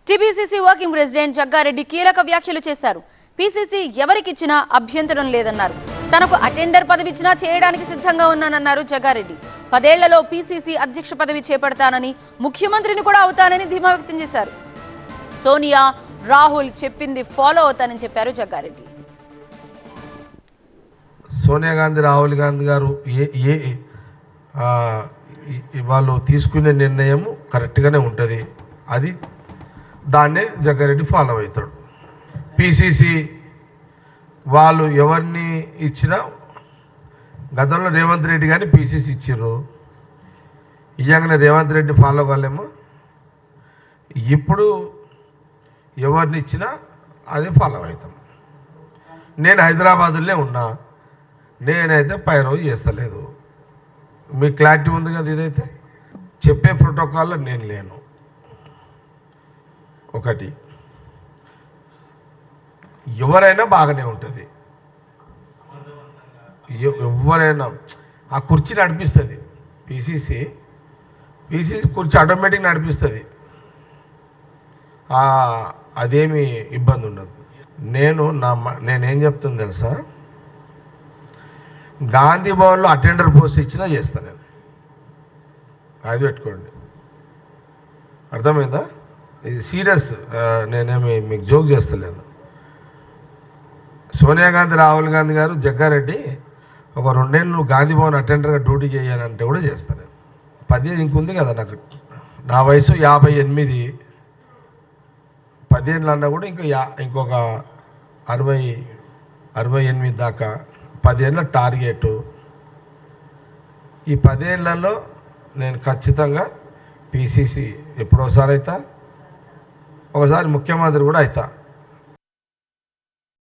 TPCC working president Jaggareddy కీలక వ్యాఖ్యలు చేశారు. పీసీసీ ఎవరికిచ్చినా అభ్యంతరం లేదన్నారు. తనకు అటెండర్ పదవి ఇచ్చినా చేయడానికి సిద్ధంగా ఉన్నానన్నారు జగ్గారెడ్డి. 10 ఏళ్లలో పీసీసీ అధ్యక్ష పదవి చేపడతానని, ముఖ్యమంత్రిని కూడా అవుతానని ధీమా వ్యక్తం చేశారు. సోనియా, రాహుల్ చెప్పింది ఫాలో అవుతానని చెప్పారు జగ్గారెడ్డి. సోనియా గాంధీ, రాహుల్ గాంధీ గారు వాళ్ళు తీసుకునే నిర్ణయం కరెక్ట్గానే ఉంటుంది. అది దాన్నే జగ్గారెడ్డి ఫాలో అవుతాడు. పీసీసీ వాళ్ళు ఎవరిని ఇచ్చినా, గతంలో రేవంత్ రెడ్డి కానీ పీసీసీ ఇచ్చారు, ఇయ్యంగానే రేవంత్ రెడ్డి ఫాలో కాలేమో. ఇప్పుడు ఎవరిని ఇచ్చినా అదే ఫాలో అవుతాం. నేను హైదరాబాదులో ఉన్నా, నేనైతే పై రోజు చేస్తలేదు. మీకు క్లారిటీ ఉంది కదా. ఇదైతే చెప్పే ప్రోటోకాల్లో నేను లేను. ఒకటి, ఎవరైనా బాగానే ఉంటుంది. ఎవరైనా ఆ కుర్చీ నడిపిస్తుంది. పీసీసీ కుర్చీ ఆటోమేటిక్ నడిపిస్తుంది. అదేమి ఇబ్బంది ఉండదు. నేనేం చెప్తుంది తెలుసా, గాంధీ భవన్లో అటెండర్ పోస్ట్ ఇచ్చినా చేస్తాను నేను. అది పెట్టుకోండి, అర్థమైందా? ఇది సీరియస్, నేనేమి మీకు జోక్ చేస్తలేదు. సోనియా గాంధీ, రాహుల్ గాంధీ గారు, జగ్గారెడ్డి ఒక 2 ఏళ్ళు గాంధీ భవన్ అటెండర్గా డ్యూటీ చేయాలంటే కూడా చేస్తాను నేను. 10 ఏళ్ళు ఇంకుంది కదా నాకు. నా వయసు 58. 10 ఏళ్ళు అన్నా కూడా ఇంకొక 68 దాకా 10 ఏళ్ళ టార్గెట్. ఈ 10 ఏళ్లలో నేను ఖచ్చితంగా పీసీసీ ఎప్పుడోసారి అవుతా, ఒకసారి ముఖ్యమంత్రి కూడా అవుతా.